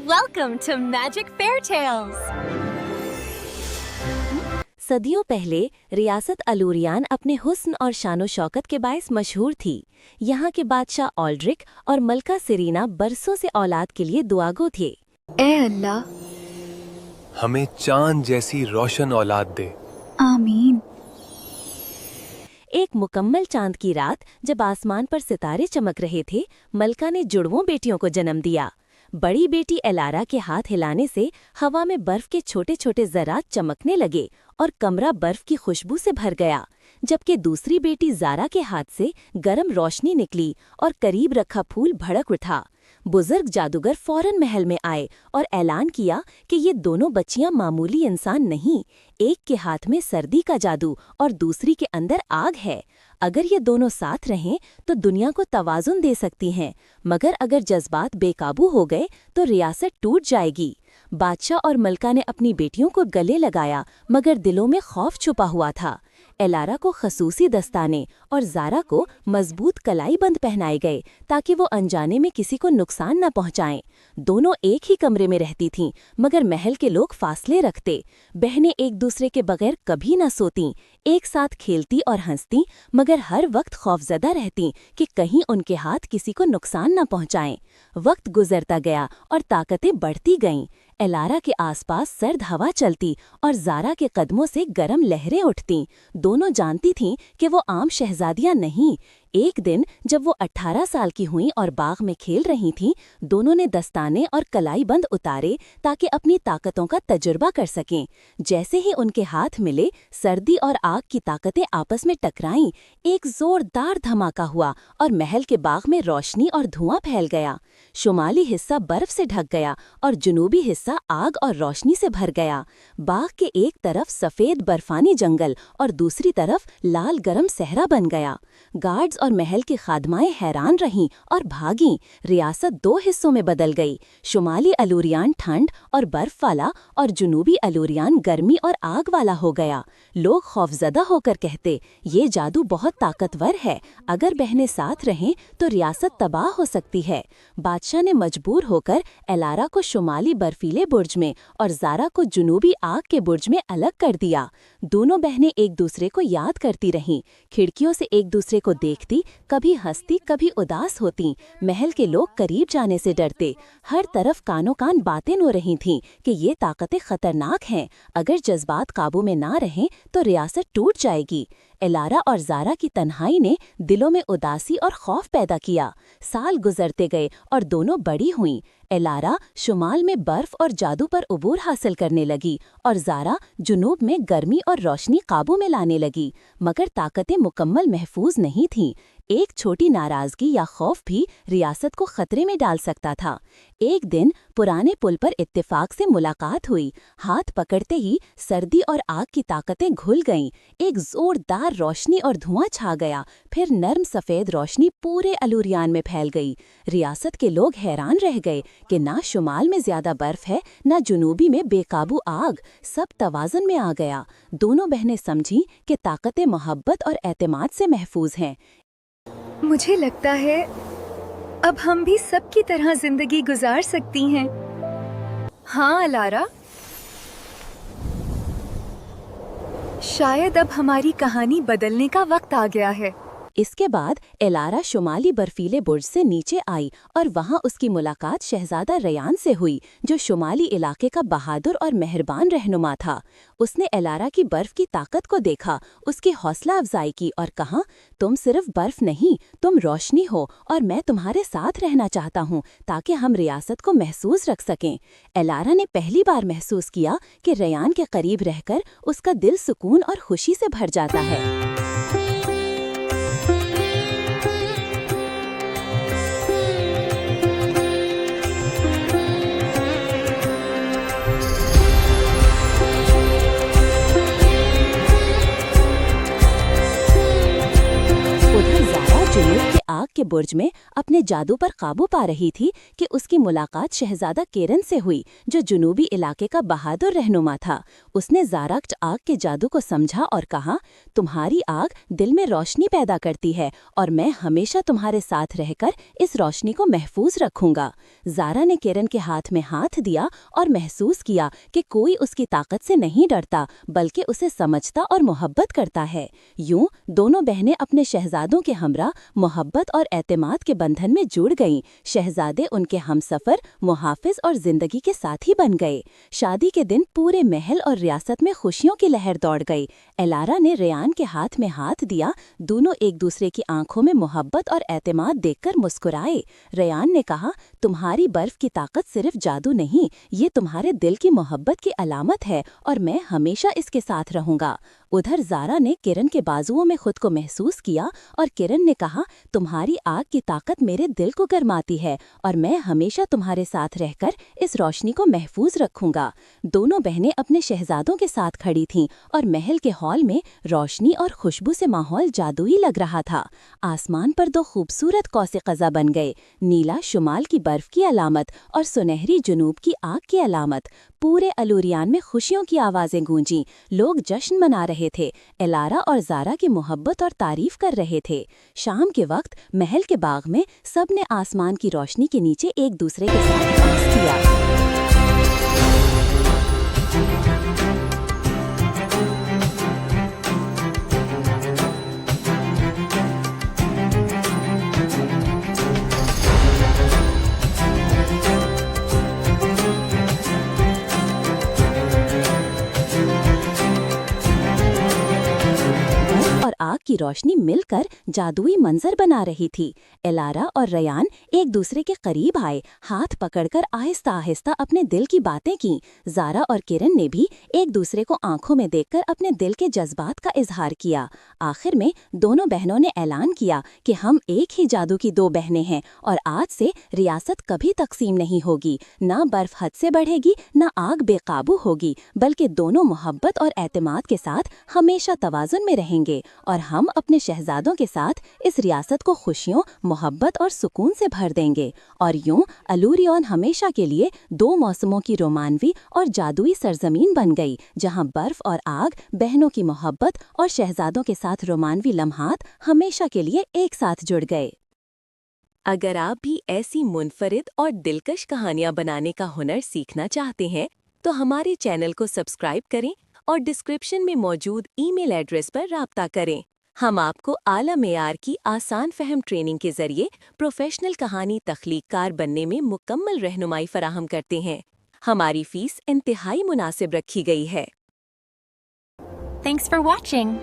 Welcome to Magic Fair Tales. सदियों पहले रियासत अलूरियान अपने हुस्न और शानो शौकत के बायस मशहूर थी। यहाँ के बादशाह ऑल्ड्रिक और मलका सेरीना बरसों से औलाद के लिए दुआगो थे। ए अल्लाह, हमें चांद जैसी रोशन औलाद दे। आमीन। एक मुकम्मल चांद की रात जब आसमान पर सितारे चमक रहे थे, मलका ने जुड़वों बेटियों को जन्म दिया। बड़ी बेटी एलारा के हाथ हिलाने से हवा में बर्फ के छोटे छोटे ज़रात चमकने लगे और कमरा बर्फ की खुशबू से भर गया, जबकि दूसरी बेटी ज़ारा के हाथ से गर्म रोशनी निकली और करीब रखा फूल भड़क उठा। बुजुर्ग जादूगर फौरन महल में आए और ऐलान किया कि ये दोनों बच्चियां मामूली इंसान नहीं, एक के हाथ में सर्दी का जादू और दूसरी के अंदर आग है। अगर ये दोनों साथ रहें तो दुनिया को तवाज़ुन दे सकती हैं, मगर अगर जज्बात बेकाबू हो गए तो रियासत टूट जाएगी। बादशाह और मलका ने अपनी बेटियों को गले लगाया, मगर दिलों में खौफ छुपा हुआ था। एलारा को खसूसी दस्ताने और ज़ारा को मजबूत कलाई बंद पहनाए गए ताकि वो अनजाने में किसी को नुकसान न पहुंचाएं। दोनों एक ही कमरे में रहती थीं, मगर महल के लोग फासले रखते। बहनें एक दूसरे के बगैर कभी न सोतीं, एक साथ खेलती और हंसती, मगर हर वक्त खौफजदा रहतीं कि कहीं उनके हाथ किसी को नुकसान न पहुंचाएं। वक्त गुजरता गया और ताकतें बढ़ती गईं। एलारा के आसपास सर्द हवा चलती और ज़ारा के कदमों से गर्म लहरें उठतीं। दोनों जानती थीं कि वो आम शहजादियां नहीं। एक दिन जब वो 18 साल की हुईं और बाग में खेल रही थीं, दोनों ने दस्ताने और कलाई बंद उतारे ताकि अपनी ताकतों का तजुर्बा कर सकें। जैसे ही उनके हाथ मिले, सर्दी और आग की ताकतें आपस में टकराईं। एक जोरदार धमाका हुआ और महल के बाग में रोशनी और धुआं फैल गया। शुमाली हिस्सा बर्फ से ढक गया और जुनूबी हिस्सा आग और रोशनी से भर गया। बाग के एक तरफ सफ़ेद बर्फानी जंगल और दूसरी तरफ लाल गरम सहरा बन गया। गार्ड्स और महल की खादमाएं हैरान रहीं और भागीं। रियासत दो हिस्सों में बदल गई। शुमाली अलूरियान ठंड और बर्फ वाला और जुनूबी अलूरियान गर्मी और आग वाला हो गया। लोग खौफजदा होकर कहते, ये जादू बहुत ताकतवर है, अगर बहनें साथ रहें तो रियासत तबाह हो सकती है। बादशाह ने मजबूर होकर एलारा को शुमाली बर्फीले बुर्ज में और ज़ारा को जुनूबी आग के बुर्ज में अलग कर दिया। दोनों बहनें एक दूसरे को याद करती रहीं, खिड़कियों से एक दूसरे को देखती, कभी हंसती कभी उदास होती। महल के लोग करीब जाने से डरते। हर तरफ कानों कान बातें हो रही थीं कि ये ताकतें खतरनाक हैं, अगर जज्बात काबू में ना रहें तो रियासत टूट जाएगी। एलारा और ज़ारा की तन्हाई ने दिलों में उदासी और खौफ पैदा किया। साल गुजरते गए और दोनों बड़ी हुईं। एलारा शुमाल में बर्फ और जादू पर उबूर हासिल करने लगी और ज़ारा जुनूब में गर्मी और रोशनी काबू में लाने लगी, मगर ताकतें मुकम्मल महफूज नहीं थीं। एक छोटी नाराज़गी या खौफ भी रियासत को खतरे में डाल सकता था। एक दिन पुराने पुल पर इत्तेफाक से मुलाकात हुई। हाथ पकड़ते ही सर्दी और आग की ताकतें घुल गईं। एक जोरदार रोशनी और धुआं छा गया, फिर नर्म सफ़ेद रोशनी पूरे अलूरियान में फैल गई। रियासत के लोग हैरान रह गए कि ना शुमाल में ज़्यादा बर्फ है, ना जुनूबी में बेकाबू आग, सब तवाज़ुन में आ गया। दोनों बहनें समझीं कि ताकतें मोहब्बत और एतमाद से महफूज हैं। मुझे लगता है अब हम भी सबकी तरह जिंदगी गुजार सकती हैं। हाँ अलारा, शायद अब हमारी कहानी बदलने का वक्त आ गया है। इसके बाद एलारा शुमाली बर्फीले बुर्ज से नीचे आई और वहां उसकी मुलाकात शहजादा रयान से हुई, जो शुमाली इलाके का बहादुर और मेहरबान रहनुमा था। उसने एलारा की बर्फ की ताकत को देखा, उसकी हौसला अफजाई की और कहा, तुम सिर्फ बर्फ नहीं, तुम रोशनी हो और मैं तुम्हारे साथ रहना चाहता हूँ ताकि हम रियासत को महसूस रख सकें। एलारा ने पहली बार महसूस किया कि रयान के करीब रहकर उसका दिल सुकून और खुशी से भर जाता है। आग के बुर्ज में अपने जादू पर काबू पा रही थी कि उसकी मुलाकात शहजादा केरन से हुई, जो जुनूबी इलाके का बहादुर रहनुमा था। उसने ज़ाराक्ट आग के जादू को समझा और कहा, तुम्हारी आग दिल में रोशनी पैदा करती है और मैं हमेशा तुम्हारे साथ रहकर इस रोशनी को महफूज रखूंगा। ज़ारा ने केरन के हाथ में हाथ दिया और महसूस किया कि कोई उसकी ताकत से नहीं डरता, बल्कि उसे समझता और मोहब्बत करता है। यूं दोनों बहनें अपने शहजादों के हमरा मोहब्बत और एतमाद के बंधन में जुड़ गईं। शहजादे उनके हमसफर, मुहाफिज और जिंदगी के साथी बन गए। शादी के दिन पूरे महल और रियासत में खुशियों की लहर दौड़ गई। एलारा ने रेयान के हाथ में हाथ दिया। दोनों एक दूसरे की आंखों में मोहब्बत और एतमाद देखकर मुस्कुराए। रेयान ने कहा, तुम्हारी बर्फ की ताकत सिर्फ जादू नहीं, ये तुम्हारे दिल की मोहब्बत की अलामत है और मैं हमेशा इसके साथ रहूंगा। उधर ज़ारा ने किरण के बाजुओं में खुद को महसूस किया और किरण ने कहा, तुम्हारी आग की ताकत मेरे दिल को गरमाती है और मैं हमेशा तुम्हारे साथ रहकर इस रोशनी को महफूज रखूंगा। दोनों बहनें अपने शहजादों के साथ खड़ी थीं और महल के हॉल में रोशनी और खुशबू से माहौल जादुई लग रहा था। आसमान पर दो खूबसूरत कौसे क़ज़ा बन गए, नीला शुमाल की बर्फ की अलामत और सुनहरी जुनूब की आग की अलामत। पूरे अलूरियान में खुशियों की आवाज़ें गूंजीं, लोग जश्न मना रहे थे, एलारा और ज़ारा की मोहब्बत और तारीफ कर रहे थे। शाम के वक्त महल के बाग में सबने आसमान की रोशनी के नीचे एक दूसरे के साथ रक़्स किया। और आग की रोशनी मिलकर जादुई मंजर बना रही थी। एलारा और रेयान एक दूसरे के करीब आए, हाथ पकड़कर आहिस्ता आहिस्ता अपने दिल की बातें की। ज़ारा और किरण ने भी एक दूसरे को आंखों में देखकर अपने दिल के जज्बात का इजहार किया। आखिर में दोनों बहनों ने ऐलान किया कि हम एक ही जादू की दो बहनें हैं और आज से रियासत कभी तकसीम नहीं होगी। ना बर्फ हद से बढ़ेगी, ना आग बेकाबू होगी, बल्कि दोनों मोहब्बत और एतमाद के साथ हमेशा तवाज़ुन में रहेंगे और हम अपने शहजादों के साथ इस रियासत को खुशियों, मोहब्बत और सुकून से भर देंगे। और यूं अलूरियन हमेशा के लिए दो मौसमों की रोमानवी और जादुई सरजमीन बन गई, जहां बर्फ और आग, बहनों की मोहब्बत और शहजादों के साथ रोमानवी लम्हात हमेशा के लिए एक साथ जुड़ गए। अगर आप भी ऐसी मुनफरिद और दिलकश कहानियां बनाने का हुनर सीखना चाहते हैं तो हमारे चैनल को सब्सक्राइब करें और डिस्क्रिप्शन में मौजूद ईमेल एड्रेस पर राब्ता करें। हम आपको आला मेयार की आसान फहम ट्रेनिंग के जरिए प्रोफेशनल कहानी तख्लीककार बनने में मुकम्मल रहनुमाई फराहम करते हैं। हमारी फीस इंतहाई मुनासिब रखी गई है। Thanks for watching.